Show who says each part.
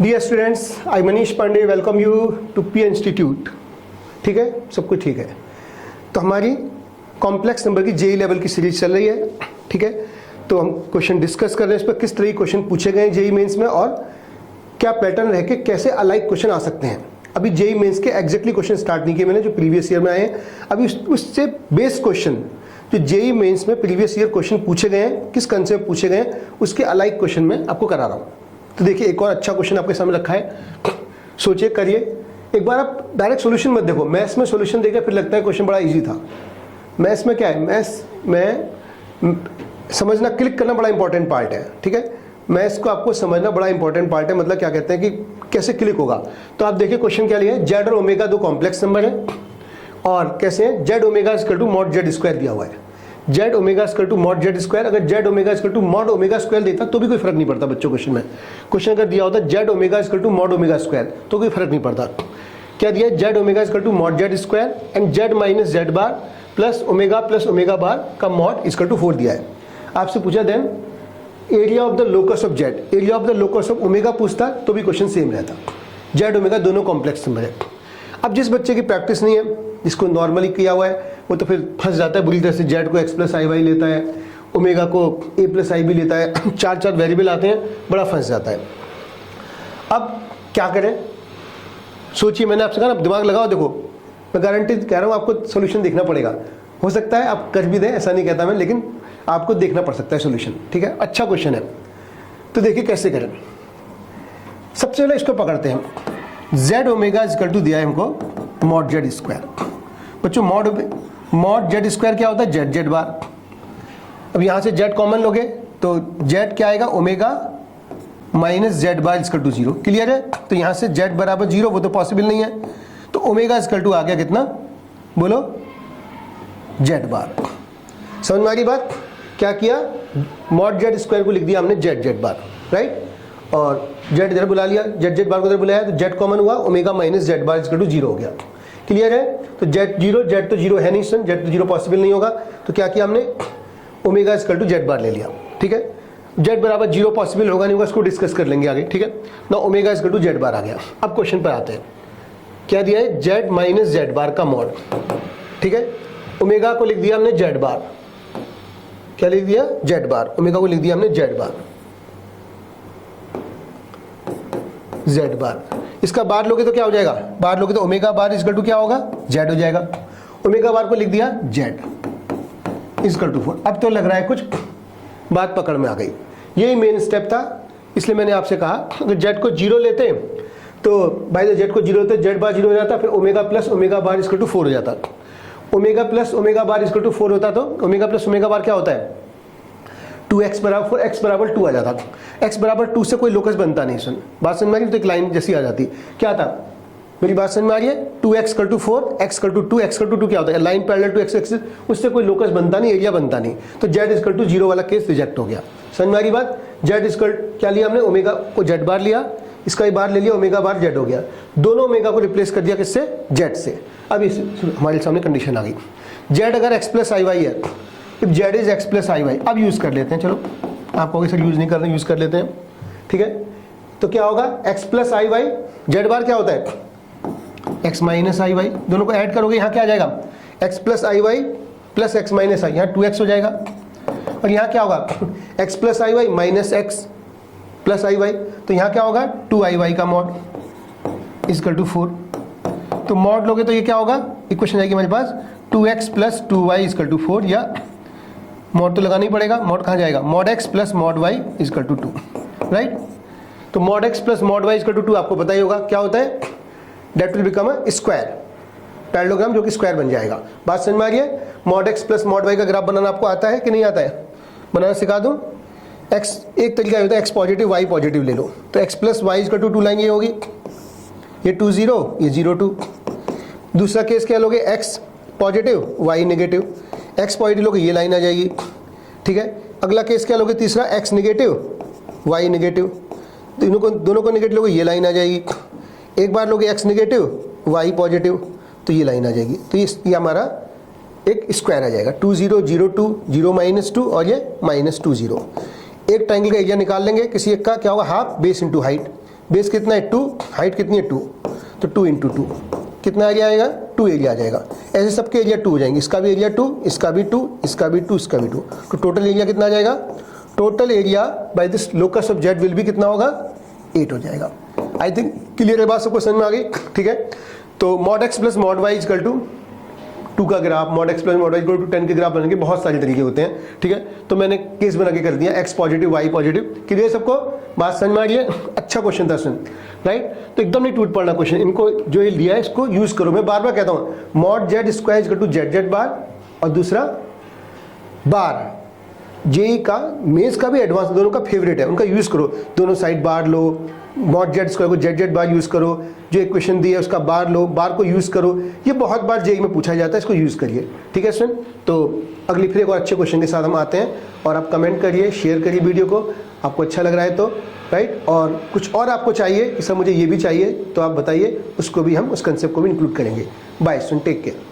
Speaker 1: Dear students, I Manish Pandey welcome you to P institute. ठीक है, सब कुछ ठीक है। तो हमारी कॉम्प्लेक्स नंबर की जेई लेवल की सीरीज चल रही है। ठीक है, तो हम क्वेश्चन डिस्कस कर रहे हैं इस पर, किस तरह के क्वेश्चन पूछे गए जेई मेंस में और क्या पैटर्न रह के कैसे अलाइक क्वेश्चन आ सकते हैं। अभी जेई मेंस के एग्जैक्टली क्वेश्चन स्टार्ट नहीं किए मैंने, जो प्रीवियस ईयर में आए हैं। अभी उससे बेस क्वेश्चन जो जेई मेंस में प्रीवियस ईयर क्वेश्चन पूछे गए हैं, किस कंसेप्ट पूछे गए हैं, उसके अलाइक क्वेश्चन में आपको करा रहा हूँ। तो देखिए, एक और अच्छा क्वेश्चन आपके सामने रखा है, सोचिए, करिए। एक बार आप डायरेक्ट सॉल्यूशन मत देखो, मैथ्स में सॉल्यूशन देखा फिर लगता है क्वेश्चन बड़ा इजी था। मैथ्स में क्या है, मैथ्स में समझना, क्लिक करना बड़ा इंपॉर्टेंट पार्ट है। ठीक है, मैथ्स को आपको समझना बड़ा इंपॉर्टेंट पार्ट है। मतलब क्या कहते हैं कि कैसे क्लिक होगा। तो आप देखिए क्वेश्चन क्या लिया है, जेड और ओमेगा दो कॉम्प्लेक्स नंबर है और कैसे है, Z omega equal to mod Z square दिया हुआ है। Z omega equal to mod Z square, अगर Z omega equal to mod omega square देता तो भी कोई फर्क नहीं पड़ता बच्चों। क्वेश्चन में क्वेश्चन अगर दिया होता z omega equal to mod omega square तो कोई फर्क नहीं पड़ता। क्या दिया है, Z omega equal to mod Z square and z minus z bar plus omega bar का मॉड इक्वल टू 4 दिया है। आपसे पूछा then area of the locus of z, area of the locus of omega पूछता तो भी question same रहता। Z omega दोनों कॉम्प्लेक्स नंबर है। अब जिस बच्चे की प्रैक्टिस नहीं है, जिसको नॉर्मली किया हुआ है, वो तो फिर फंस जाता है बुरी तरह से। जेड को एक्स प्लस आई वाई लेता है, ओमेगा को ए प्लस आई भी लेता है, चार वेरिएबल आते हैं, बड़ा फंस जाता है। अब क्या करें, सोचिए। मैंने आपसे कहा ना, दिमाग लगाओ। देखो, मैं गारंटी कह रहा हूँ, आपको सोल्यूशन देखना पड़ेगा। हो सकता है आप कर भी दें, ऐसा नहीं कहता मैं, लेकिन आपको देखना पड़ सकता है सोल्यूशन। ठीक है, अच्छा क्वेश्चन है। तो देखिए कैसे करें। सबसे पहले इसको पकड़ते हैं, जेड ओमेगा इक्वल टू दिया है हमको मॉड जेड स्क्वायर। बच्चों, मॉड जेड स्क्वायर क्या होता है, जेड जेड बार। अब यहां से जेड कॉमन लोगे तो जेड क्या आएगा, omega minus z bar equal to 0। Clear है। तो यहां से जेड बराबर 0 वो तो पॉसिबल नहीं है, तो ओमेगा इक्वल टू आ गया कितना, बोलो, जेड बार। समझ में आ गई बात। क्या किया, मॉड जेड स्क्वायर को लिख दिया हमने जेड जेड बार, राइट। और जेड इधर बुला लिया, जेड जेड बार को इधर बुलाया तो जेड कॉमन हुआ, omega minus z bar equal to 0 हो गया। क्लियर है। तो जेड 0, जेड तो 0 है नहीं सन, जेड तो 0 पॉसिबल नहीं होगा। तो क्या किया हमने, ओमेगा इक्वल टू जेड बार ले लिया। ठीक है, जेड बराबर 0 पॉसिबल होगा नहीं होगा, इसको डिस्कस कर लेंगे आगे। ठीक है ना, ओमेगा इक्वल टू जेड बार आ गया। अब क्वेश्चन पर आते हैं, क्या दिया है, जेड माइनस जेड बार का मॉड। ठीक है, ओमेगा को लिख दिया हमने जेड बार, क्या लिख दिया, जेड बार। ओमेगा को लिख दिया हमने जेड बार, जेड बार। इसका बार लोगे तो क्या हो जाएगा, बार लोगे तो ओमेगा बार इक्वल टू क्या होगा, जेड हो जाएगा। ओमेगा बार को लिख दिया जेड इक्वल टू 4। अब तो लग रहा है कुछ बात पकड़ में आ गई। यही मेन स्टेप था, इसलिए मैंने आपसे कहा अगर जेड को 0 लेते तो भाई जेड को 0 लेते, जेड बार 0 हो जाता, फिर omega plus omega bar equal to 4 हो जाता। Omega plus omega bar equal to 4 होता तो ओमेगा प्लस ओमेगा बार क्या होता है, 2x बराबर 4, x बराबर 2 आ जाता। x बराबर 2 से कोई लोकस बनता नहीं। सुन, बात समझ में आ रही, तो एक लाइन जैसी आ जाती। क्या था, मेरी बात समझ में आ रही है, 2x equal to 4, x equal to 2, x equal to 2 क्या होता है, line parallel to x axis, उससे कोई लोकस बनता नहीं, एरिया बनता नहीं। तो z इक्वल टू 0 वाला केस रिजेक्ट हो गया। समझ में आ रही बात। z इक्वल क्या लिया हमने, ओमेगा को z बार लिया, इसका ही बार ले लिया, ओमेगा बार z हो गया। दोनों ओमेगा को रिप्लेस कर दिया किससे, z से। अब इस हमारे सामने कंडीशन आ गई, z अगर x प्लस आई वाई है, if z is x plus i y. अब यूज कर लेते हैं, चलो आप कहोगे सर यूज नहीं कर रहे, यूज कर लेते हैं। ठीक है, तो क्या होगा, x plus i Y, Z बार क्या होता है, x माइनस आई वाई। दोनों को ऐड करोगे यहाँ क्या आ जाएगा, x plus i Y plus x minus आई, यहाँ 2x हो जाएगा। और यहाँ क्या होगा, x plus i Y minus x plus i Y, तो यहाँ क्या होगा, 2i का मॉड इक्वल टू 4। तो मॉड लोगे तो ये क्या होगा, इक्वेशन आएगी हमारे पास 2x plus 2y equal to 4, या मॉड तो लगाना ही पड़ेगा। मॉड कहाँ जाएगा, mod x plus mod y equal to 2, right. तो mod x plus mod y equal to 2 आपको पता ही होगा क्या होता है, that will become a square, parallelogram जो कि स्क्वायर बन जाएगा। बात समझ में आ रही है। Mod x plus mod y का ग्राफ बनाना आपको आता है कि नहीं आता है, बनाना सिखा दूं। x एक तरीका होता है, x पॉजिटिव y पॉजिटिव ले लो, तो x plus y equal to 2 line ये होगी, ये 2 0, ये 0 2। दूसरा केस क्या लोगे, x positive y negative, x positive लोगे ये लाइन आ जाएगी। ठीक है, अगला केस क्या लोगे, तीसरा x नेगेटिव y नेगेटिव, दोनों को नेगेटिव लोगे ये लाइन आ जाएगी। एक बार लोगे x नेगेटिव y पॉजिटिव तो ये लाइन आ जाएगी। तो ये हमारा एक स्क्वायर आ जाएगा, 2 0 0 2 0 माइनस 2 और ये माइनस 2 0। एक ट्राइंगल का एरिया निकाल लेंगे किसी एक का, क्या होगा, half base into height. Base कितना है 2, हाइट कितनी है 2, तो 2 × 2 कितना एरिया आएगा 2 एरिया आ जाएगा। ऐसे सबके एरिया 2 हो जाएंगे, इसका भी एरिया 2, इसका भी 2, इसका भी 2, इसका भी 2, तो टोटल एरिया कितना आ जाएगा, total area by this locus of Z will be कितना होगा 8 हो जाएगा। आई थिंक क्लियर है बात, सबको समझ में आ गई, ठीक है। तो mod x plus mod y equal to 2 का graph, mod x plus mod y equal to 10 के ग्राफ बनाने के बहुत सारे तरीके होते हैं, ठीक है। तो मैंने केस बना के कर दिया x positive y positive. Clear सबको बात समझ में आ रही है? अच्छा क्वेश्चन था सुन, राइट। तो एकदम नहीं टूट पड़ना क्वेश्चन, इनको जो ये लिया है इसको यूज करो। मैं बार बार कहता हूँ mod z square equal to z bar, और दूसरा बार जेई का मेंस का भी एडवांस दोनों का फेवरेट है, उनका यूज करो। दोनों साइड बार लो, mod z स्क्वायर को z बार यूज करो, जो इक्वेशन दी है उसका बार लो, बार को यूज करो। ये बहुत बार जेई में पूछा जाता है, इसको यूज करिए, ठीक है स्टूडेंट। तो अगली फिर एक और अच्छे क्वेश्चन के साथ हम आते हैं, और आप कमेंट करिए, शेयर करिए वीडियो को, आपको अच्छा लग रहा है तो, राइट। और कुछ और आपको चाहिए कि सर मुझे ये भी चाहिए, तो आप बताइए, उसको भी हम उस कंसेप्ट को भी इंक्लूड करेंगे। Bye student, take care.